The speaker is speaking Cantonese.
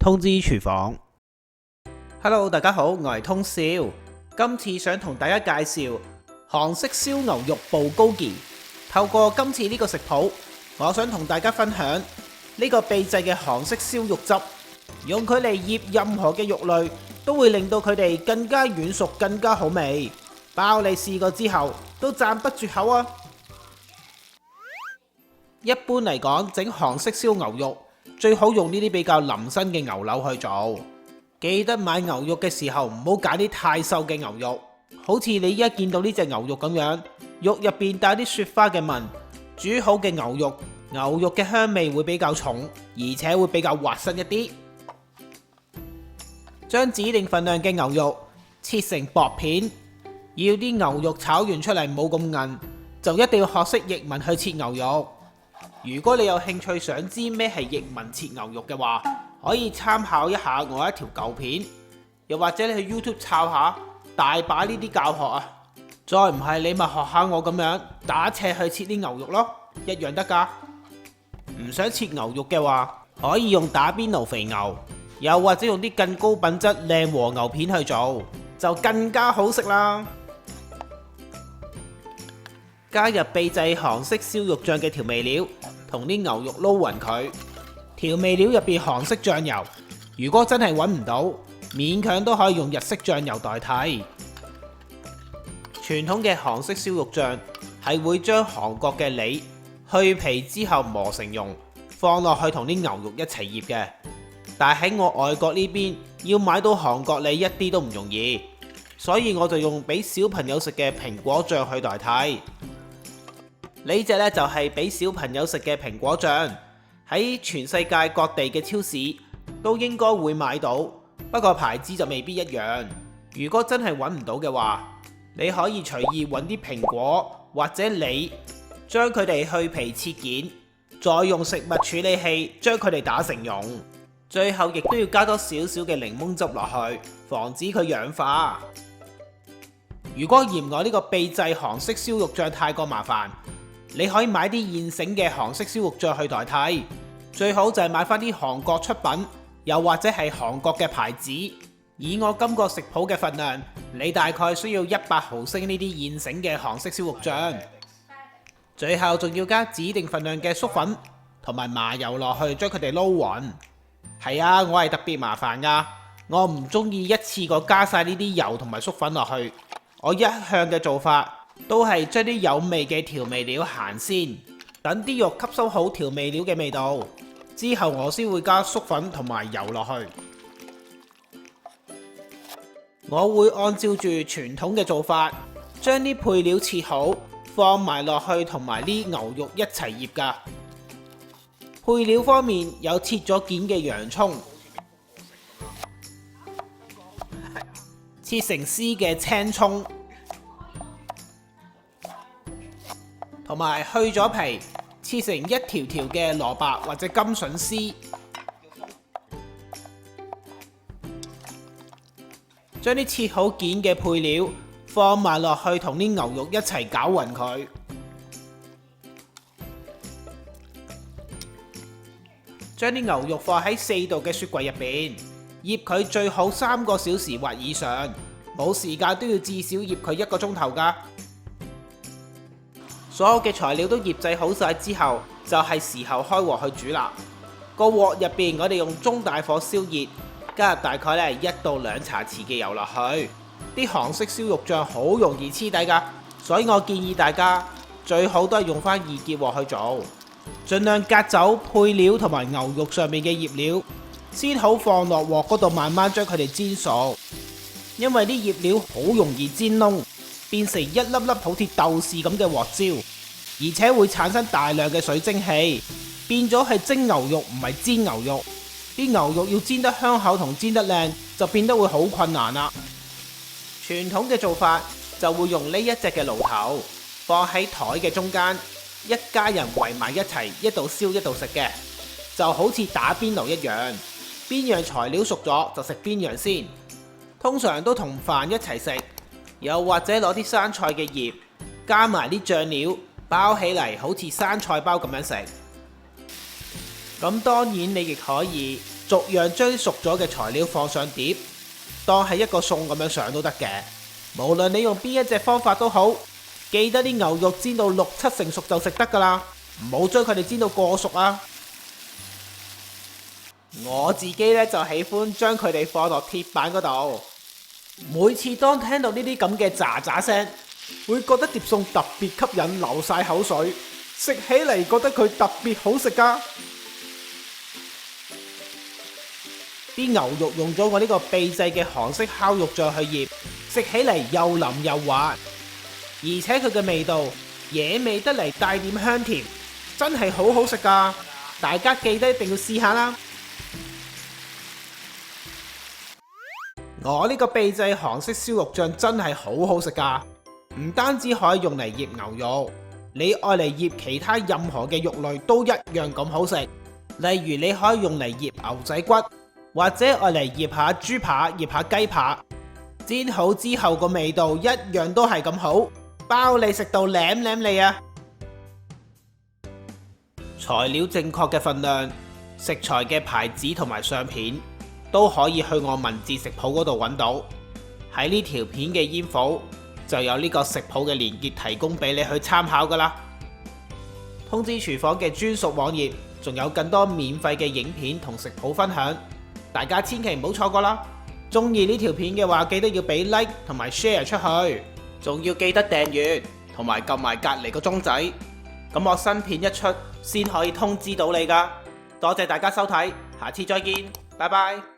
通知廚房。Hello， 大家好，我係通少。今次想同大家介紹韓式燒牛肉步高儀。透過今次呢個食譜，我想同大家分享呢個秘製嘅韓式燒肉汁，用佢嚟醃任何嘅肉類，都會令到佢哋更加軟熟、更加好味。包你試過之後都讚不絕口啊！一般嚟講，整韓式燒牛肉最好用呢啲比較腍身嘅牛柳去做。記得買牛肉嘅時候唔好揀啲太瘦嘅牛肉，好似你依家見到呢隻牛肉咁樣，肉入邊帶啲雪花嘅紋。煮好嘅牛肉嘅香味會比較重，而且會比較滑身一啲。將指定份量嘅牛肉切成薄片。要啲牛肉炒完出嚟冇咁韌，就一定要學識譯文去切牛肉。如果你有興趣想知咩係譯文切牛肉嘅話，可以參考一下我一條舊片，又或者你去 YouTube 抄下，大把呢啲教學啊。再唔係你咪學下我咁樣打斜去切啲牛肉咯，一樣得㗎。唔想切牛肉嘅話，可以用打邊爐肥牛，又或者用啲更高品質靚和牛片去做，就更加好食啦。加入秘製韓式燒肉醬嘅調味料，同啲牛肉撈勻佢。調味料入邊韓式醬油，如果真係揾唔到，勉強都可以用日式醬油代替。傳統嘅韓式燒肉醬係會將韓國嘅梨去皮之後磨成蓉，放落去同啲牛肉一齊醃嘅。但係喺我外國呢邊要買到韓國梨一啲都唔容易，所以我就用俾小朋友食嘅蘋果醬去代替。呢隻呢就係俾小朋友食嘅蘋果醬，喺全世界各地嘅超市都應該會買到，不過牌子就未必一樣。如果真係揾唔到嘅話，你可以隨意揾啲蘋果或者梨，將佢哋去皮切件，再用食物處理器將佢哋打成蓉，最後亦都要加多少少嘅檸檬汁落去，防止佢氧化。如果嫌我呢個秘製韓式燒肉醬太過麻煩，你可以買啲現成嘅韓式燒肉醬去代替，最好就係買翻啲韓國出品，又或者係韓國嘅牌子。以我今個食譜嘅份量，你大概需要100毫升呢啲現成嘅韓式燒肉醬。最後仲要加指定份量嘅粟粉同埋麻油落去，將佢哋撈勻。係啊，我係特別麻煩噶，我唔中意一次過加晒呢啲油同埋粟粉落去。我一向嘅做法都係將啲有味嘅調味料行先，等啲肉吸收好調味料嘅味道，之後我先會加粟粉同埋油落去。我會按照住傳統嘅做法，將啲配料切好，放埋落去同埋啲牛肉一齊醃㗎。配料方面有切咗件嘅洋葱，切成絲嘅青葱，同埋去咗皮，切成一條條嘅蘿蔔或者甘筍絲。將啲切好件嘅配料放埋落去，同啲牛肉一齊攪勻佢。將啲牛肉放喺4度嘅雪櫃入邊，醃佢最好3個小時或以上，冇時間都要至少醃佢1個鐘頭㗎。所有嘅材料都醃製好晒之後，就係時候開鑊去煮啦。個鑊入邊我哋用中大火燒熱，加入大概1到2茶匙嘅油落去。啲韓式燒肉醬好容易黐底㗎，所以我建議大家最好都係用翻易潔鑊去做，盡量隔走配料同埋牛肉上面嘅醃料，先好放落鑊嗰度慢慢將佢哋煎熟。因為啲醃料好容易煎燶，變成一粒粒好似豆豉咁嘅鑊焦，而且會產生大量嘅水蒸氣，變咗係蒸牛肉唔係煎牛肉。啲牛肉要煎得香口同煎得靚，就變得會好困難啦。傳統嘅做法就會用呢一隻嘅爐頭放喺台嘅中間，一家人圍埋一齊，一度燒一度食嘅，就好似打邊爐一樣。邊樣材料熟咗就食邊樣先，通常都同飯一齊食，又或者攞啲生菜嘅葉加埋啲醬料包起嚟，好似生菜包咁樣食。咁當然你亦可以逐樣將熟咗嘅材料放上碟，當係一個餸咁樣上都得嘅。無論你用邊一隻方法都好，記得啲牛肉煎到6-7成熟就食得噶啦，唔好將佢哋煎到過熟啊！我自己呢，就喜歡將佢哋放落鐵板嗰度，每次當聽到呢啲咁嘅喳喳聲，會覺得碟餸特別吸引，流晒口水，食起嚟覺得佢特別好食噶。啲牛肉用咗我呢個秘製嘅韓式烤肉醬去醃，食起嚟又腍又滑，而且佢嘅味道野味得嚟，帶點香甜，真係好好食噶！大家記得一定要試下啦！我呢個秘製韓式燒肉醬真係好好食噶，唔單止可以用嚟醃牛肉，你愛嚟醃其他任何嘅肉類都一樣咁好食。例如你可以用嚟醃牛仔骨，或者愛嚟醃下豬扒、醃下雞扒，煎好之後個味道一樣都係咁好，包你食到舐舐脷啊！材料正確嘅份量、食材嘅牌子同埋相片都可以去我文字食譜嗰度揾到。喺呢條片嘅煙火就有呢個食譜嘅連結提供俾你去參考噶啦。通知廚房嘅專屬網頁仲有更多免費嘅影片同食譜分享，大家千祈唔好錯過啦！中意呢條片嘅話，記得要俾 like 同埋 share 出去，仲要記得訂閱同埋撳埋隔離個鐘仔，咁我新片一出先可以通知到你噶。多謝大家收睇，下次再見，拜拜。